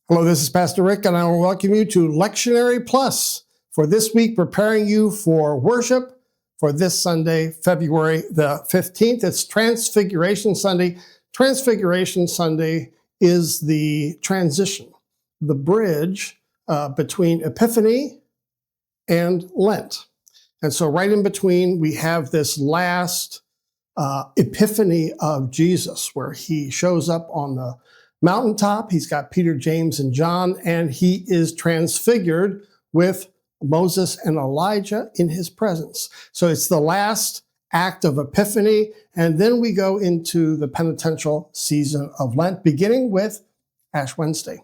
Hello, this is Pastor Rick, and I will welcome you to Lectionary Plus for this week, preparing you for worship for this Sunday, February the 15th. It's Transfiguration Sunday. Transfiguration Sunday is the transition, the bridge between Epiphany and Lent. And so right in between, we have this last Epiphany of Jesus, where he shows up on the mountaintop. He's got Peter, James, and John, and he is transfigured with Moses and Elijah in his presence. So it's the last act of Epiphany, and then we go into the penitential season of Lent, beginning with Ash Wednesday.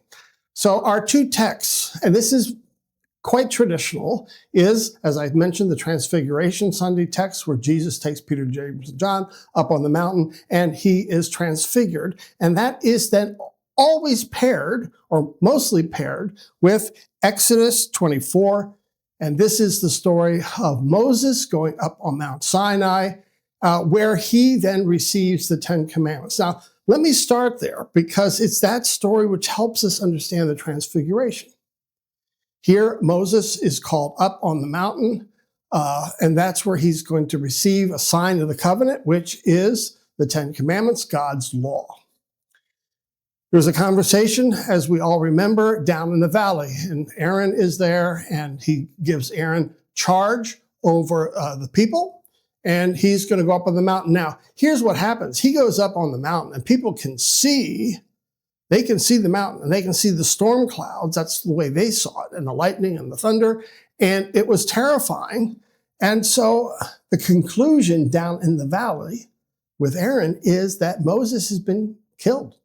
So our two texts, and this is quite traditional, is, as I mentioned, the Transfiguration Sunday text where Jesus takes Peter, James, and John up on the mountain and he is transfigured. And that is then always paired, or mostly paired, with Exodus 24. And this is the story of Moses going up on Mount Sinai, where he then receives the Ten Commandments. Now, let me start there because it's that story which helps us understand the Transfiguration. Here, Moses is called up on the mountain, and that's where he's going to receive a sign of the covenant, which is the Ten Commandments, God's law. There's a conversation, as we all remember, down in the valley, and Aaron is there, and he gives Aaron charge over the people, and he's going to go up on the mountain. Now, here's what happens. He goes up on the mountain, and people can see. They can see the mountain and they can see the storm clouds. That's the way they saw it, and the lightning and the thunder. And it was terrifying. And so the conclusion down in the valley with Aaron is that Moses has been killed.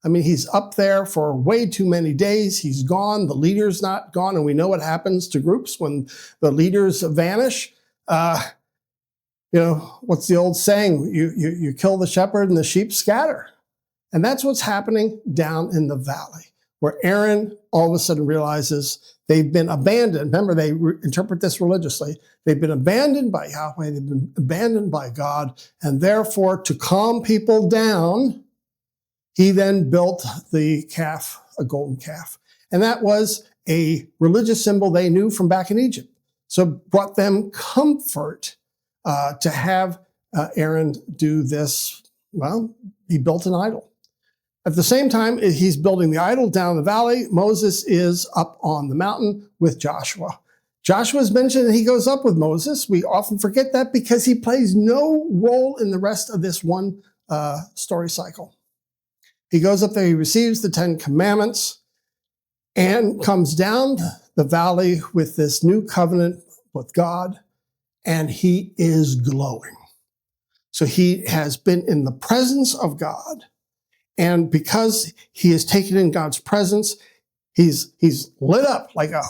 I mean, he's up there for way too many days. He's gone. The leader's not gone. And we know what happens to groups when the leaders vanish. What's the old saying? You kill the shepherd and the sheep scatter. And that's what's happening down in the valley, where Aaron all of a sudden realizes they've been abandoned. Remember, they interpret this religiously. They've been abandoned by Yahweh. They've been abandoned by God. And therefore, to calm people down, he then built the calf, a golden calf. And that was a religious symbol they knew from back in Egypt. So it brought them comfort to have Aaron do this. Well, he built an idol. At the same time, he's building the idol down the valley. Moses is up on the mountain with Joshua. Joshua's mentioned and he goes up with Moses. We often forget that because he plays no role in the rest of this one story cycle. He goes up there, he receives the Ten Commandments and comes down the valley with this new covenant with God, and he is glowing. So he has been in the presence of God. And because he is taken in God's presence, he's lit up like a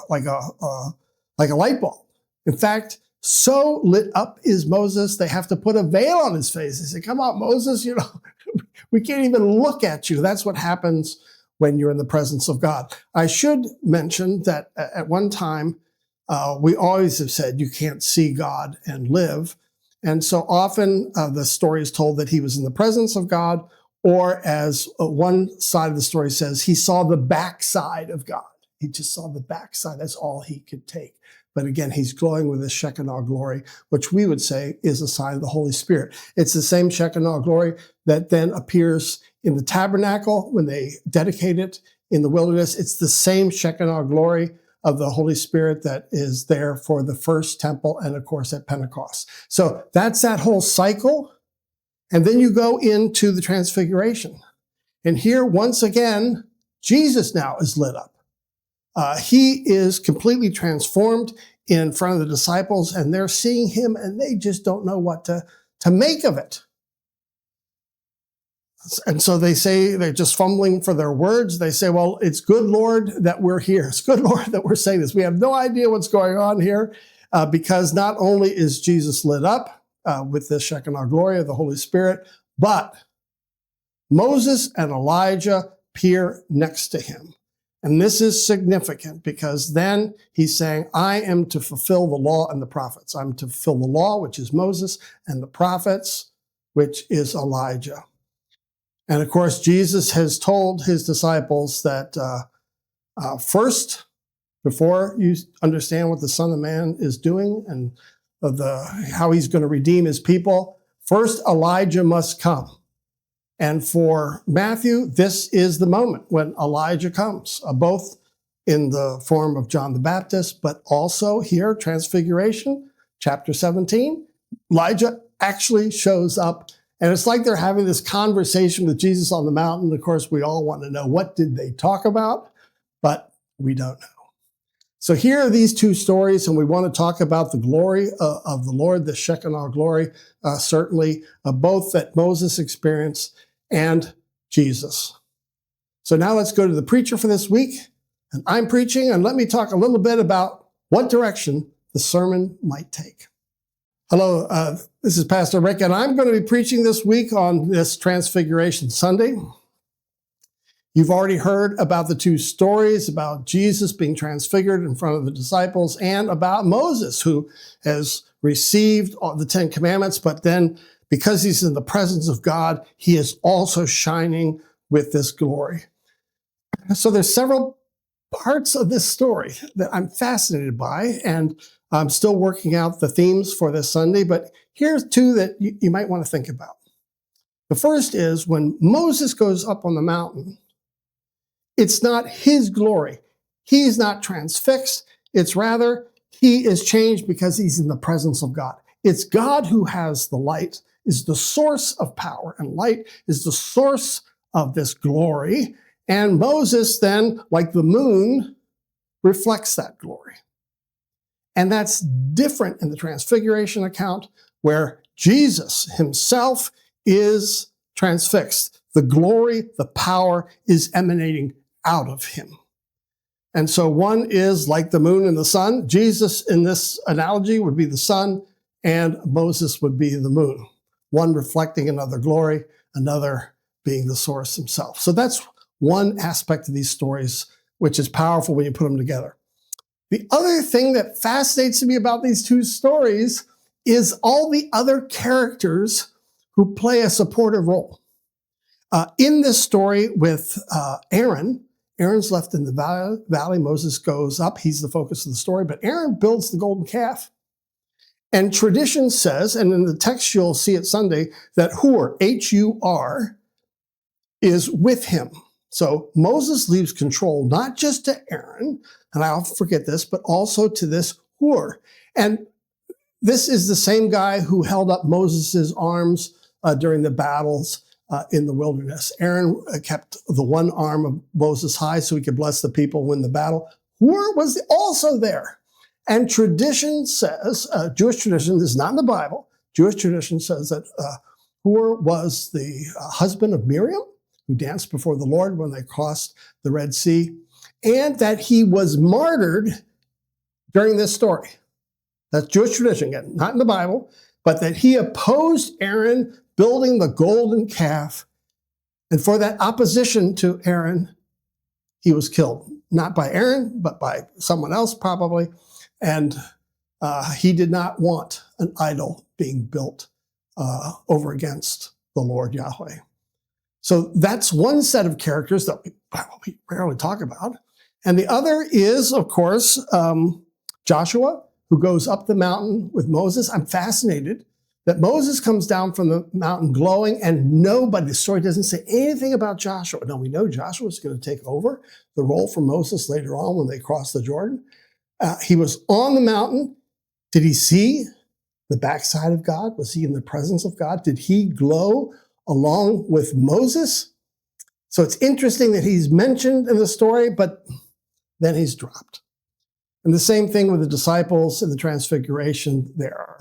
light bulb. In fact, so lit up is Moses, they have to put a veil on his face. They say, "Come on, Moses, we can't even look at you." That's what happens when you're in the presence of God. I should mention that at one time, we always have said you can't see God and live. And so often the story is told that he was in the presence of God, or as one side of the story says, he saw the backside of God. He just saw the backside. That's all he could take. But again, he's glowing with this Shekinah glory, which we would say is a sign of the Holy Spirit. It's the same Shekinah glory that then appears in the tabernacle when they dedicate it in the wilderness. It's the same Shekinah glory of the Holy Spirit that is there for the first temple and, of course, at Pentecost. So that's that whole cycle. And then you go into the Transfiguration. And here, once again, Jesus now is lit up. He is completely transformed in front of the disciples, and they're seeing him, and they just don't know what to make of it. And so they say, they're just fumbling for their words. They say, "Well, it's good, Lord, that we're here. It's good, Lord, that we're saying this. We have no idea what's going on here," because not only is Jesus lit up with the Shekinah glory of the Holy Spirit, but Moses and Elijah appear next to him. And this is significant because then he's saying, "I am to fulfill the law and the prophets. I'm to fulfill the law," which is Moses, and the prophets, which is Elijah. And of course, Jesus has told his disciples that First, before you understand what the Son of Man is doing and how he's going to redeem his people, first Elijah must come. And for Matthew, this is the moment when Elijah comes, both in the form of John the Baptist, but also here, Transfiguration, chapter 17, Elijah actually shows up. And it's like they're having this conversation with Jesus on the mountain. Of course, we all want to know, what did they talk about? But we don't know. So here are these two stories, and we want to talk about the glory of the Lord, the Shekinah glory, certainly, both that Moses experienced and Jesus. So now let's go to the preacher for this week. And I'm preaching, and let me talk a little bit about what direction the sermon might take. Hello, this is Pastor Rick, and I'm going to be preaching this week on this Transfiguration Sunday. You've already heard about the two stories about Jesus being transfigured in front of the disciples and about Moses, who has received all the 10 Commandments, but then because he's in the presence of God, he is also shining with this glory. So there's several parts of this story that I'm fascinated by, and I'm still working out the themes for this Sunday, but here's two that you might want to think about. The first is when Moses goes up on the mountain, it's not his glory. He's not transfixed. It's rather, he is changed because he's in the presence of God. It's God who has the light, is the source of power, and light is the source of this glory. And Moses then, like the moon, reflects that glory. And that's different in the Transfiguration account, where Jesus himself is transfixed. The glory, the power is emanating out of him. And so one is like the moon and the sun. Jesus, in this analogy, would be the sun, and Moses would be the moon. One reflecting another glory, another being the source himself. So that's one aspect of these stories, which is powerful when you put them together. The other thing that fascinates me about these two stories is all the other characters who play a supportive role. In this story with Aaron's left in the valley. Moses goes up. He's the focus of the story. But Aaron builds the golden calf. And tradition says, and in the text you'll see it Sunday, that Hur, H-U-R, is with him. So Moses leaves control not just to Aaron, and I often forget this, but also to this Hur. And this is the same guy who held up Moses' arms during the battles in the wilderness. Aaron kept the one arm of Moses high so he could bless the people, win the battle. Hur was also there. And tradition says, Jewish tradition, this is not in the Bible, Jewish tradition says that Hur was the husband of Miriam, who danced before the Lord when they crossed the Red Sea, and that he was martyred during this story. That's Jewish tradition, again, not in the Bible, but that he opposed Aaron building the golden calf, and for that opposition to Aaron, he was killed. Not by Aaron, but by someone else probably, and he did not want an idol being built over against the Lord Yahweh. So that's one set of characters that we rarely talk about. And the other is, of course, Joshua, who goes up the mountain with Moses. I'm fascinated that Moses comes down from the mountain glowing, and the story doesn't say anything about Joshua. Now, we know Joshua is going to take over the role from Moses later on when they cross the Jordan. He was on the mountain. Did he see the backside of God? Was he in the presence of God? Did he glow along with Moses? So it's interesting that he's mentioned in the story, but then he's dropped. And the same thing with the disciples in the Transfiguration. There are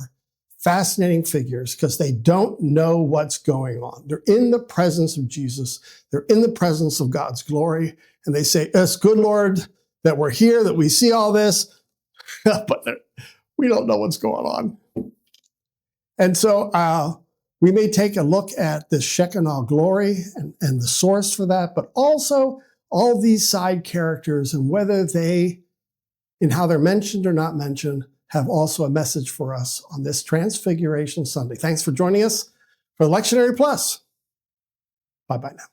fascinating figures because they don't know what's going on. They're in the presence of Jesus. They're in the presence of God's glory. And they say, it's good, Lord, that we're here, that we see all this, but we don't know what's going on. And so we may take a look at the Shekinah glory and the source for that, but also all these side characters and whether they, in how they're mentioned or not mentioned, have also a message for us on this Transfiguration Sunday. Thanks for joining us for Lectionary Plus. Bye-bye now.